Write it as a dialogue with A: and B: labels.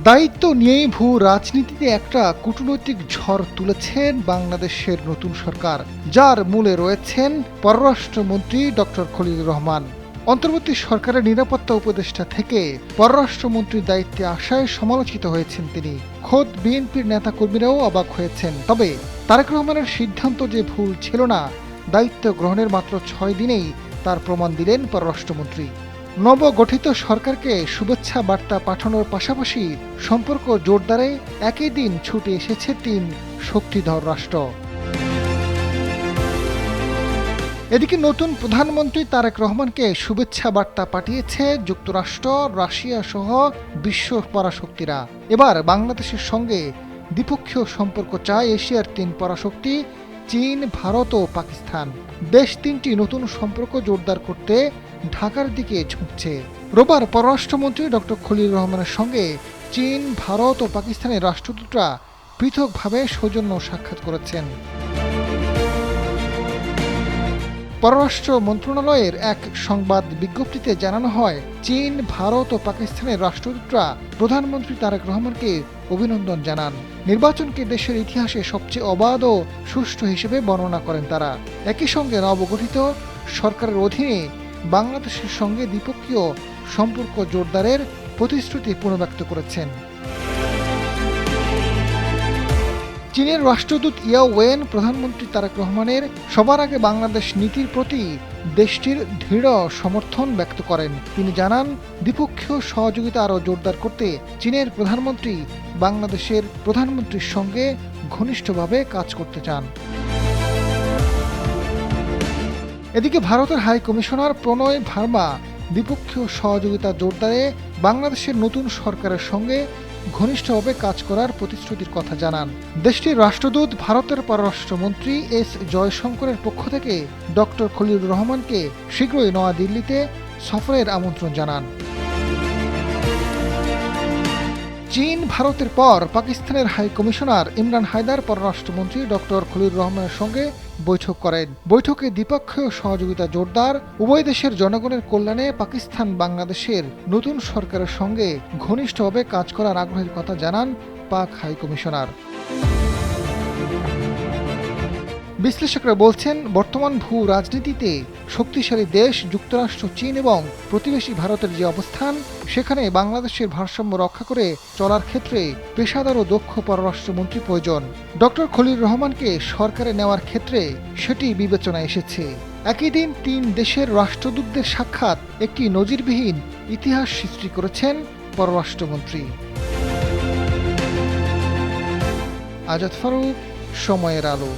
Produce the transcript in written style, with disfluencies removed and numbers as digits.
A: দায়িত্ব নিয়েই ভূ রাজনীতিতে একটা কূটনৈতিক ঝড় তুলেছেন বাংলাদেশের নতুন সরকার, যার মূলে রয়েছেন পররাষ্ট্রমন্ত্রী ডক্টর খলিলুর রহমান। অন্তর্বর্তী সরকারের নিরাপত্তা উপদেষ্টা থেকে পররাষ্ট্রমন্ত্রীর দায়িত্বে আসায় সমালোচিত হয়েছেন তিনি। খোদ বিএনপির নেতাকর্মীরাও অবাক হয়েছেন। তবে তারেক রহমানের সিদ্ধান্ত যে ভুল ছিল না, দায়িত্ব গ্রহণের মাত্র 6 দিনেই তার প্রমাণ দিলেন পররাষ্ট্রমন্ত্রী। নবগঠিত সরকারকে শুভেচ্ছা বার্তা পাঠানোর পাশাপাশি সম্পর্ক জোরদারে একই দিন ছুটে এসেছে 3 শক্তিধর রাষ্ট্র। এদিকে নতুন প্রধানমন্ত্রী তারেক রহমানকে শুভেচ্ছা বার্তা পাঠিয়েছে যুক্তরাষ্ট্র, রাশিয়া সহ বিশ্ব পরাশক্তিরা। এবার বাংলাদেশের সঙ্গে দ্বিপক্ষীয় সম্পর্ক চায় এশিয়ার 3 পরাশক্তি চীন, ভারত ও পাকিস্তান। দেশ তিনটি নতুন সম্পর্ক জোরদার করতে ঢাকার দিকে ঝুঁকছে। রোববার পররাষ্ট্রমন্ত্রী ডক্টর খলিলুর রহমানের সঙ্গে চীন, ভারত ও পাকিস্তানের রাষ্ট্রদূতরা পৃথকভাবে সৌজন্য সাক্ষাৎ করেছেন। পররাষ্ট্র মন্ত্রণালয়ের এক সংবাদ বিজ্ঞপ্তিতে জানানো হয়, চীন, ভারত ও পাকিস্তানের রাষ্ট্রদূতরা প্রধানমন্ত্রী তারেক রহমানকে অভিনন্দন জানান। নির্বাচনকে দেশের ইতিহাসে সবচেয়ে অবাধ ও সুষ্ঠু হিসেবে বর্ণনা করেন তারা। একই সঙ্গে নবগঠিত সরকারের অধীনে বাংলাদেশের সঙ্গে দ্বিপক্ষীয় সম্পর্ক জোরদারের প্রতিশ্রুতি পুনর্ব্যক্ত করেছেন। চীনের রাষ্ট্রদূত ইয়াও ওয়েন প্রধানমন্ত্রী তারেক রহমানের সবার আগে বাংলাদেশ নীতির প্রতি দেশটির দৃঢ় সমর্থন ব্যক্ত করেন। তিনি জানান, দ্বিপক্ষীয় সহযোগিতা আরও জোরদার করতে চীনের প্রধানমন্ত্রী বাংলাদেশের প্রধানমন্ত্রীর সঙ্গে ঘনিষ্ঠভাবে কাজ করতে চান। এদিকে ভারতের হাই কমিশনার প্রণয় ভার্মা দ্বিপক্ষীয় সহযোগিতা জোরদারে বাংলাদেশের নতুন সরকারের সঙ্গে ঘনিষ্ঠভাবে কাজ করার প্রতিশ্রুতির কথা জানান। দেশটির রাষ্ট্রদূত ভারতের পররাষ্ট্রমন্ত্রী এস জয়শঙ্করের পক্ষ থেকে ডক্টর খলিলুর রহমানকে শীঘ্রই নয়াদিল্লিতে সফরের আমন্ত্রণ জানান। চীন, ভারতের পর পাকিস্তানের হাই কমিশনার ইমরান হায়দার পররাষ্ট্রমন্ত্রী ডক্টর খলিলুর রহমানের সঙ্গে বৈঠক করেন। বৈঠকে দ্বিপক্ষীয় সহযোগিতা জোরদার, উভয় দেশের জনগণের কল্যাণে পাকিস্তান বাংলাদেশের নতুন সরকারের সঙ্গে ঘনিষ্ঠভাবে কাজ করার আগ্রহের কথা জানান পাক হাই কমিশনার। বিশ্লেষকরা বলছেন, বর্তমান ভূ রাজনীতিতে শক্তিশালী দেশ যুক্তরাষ্ট্র, চীন এবং প্রতিবেশী ভারতের যে অবস্থান, সেখানে বাংলাদেশের ভারসাম্য রক্ষা করে চলার ক্ষেত্রে পেশাদার ও দক্ষ পররাষ্ট্রমন্ত্রী প্রয়োজন। ডক্টর খলিলুর রহমানকে সরকারে নেওয়ার ক্ষেত্রে সেটি বিবেচনায় এসেছে। একই দিন 3 দেশের রাষ্ট্রদূতদের সাক্ষাৎ একটি নজিরবিহীন ইতিহাস সৃষ্টি করেছেন পররাষ্ট্রমন্ত্রী। আজাদ ফারুক, সময়ের আলো।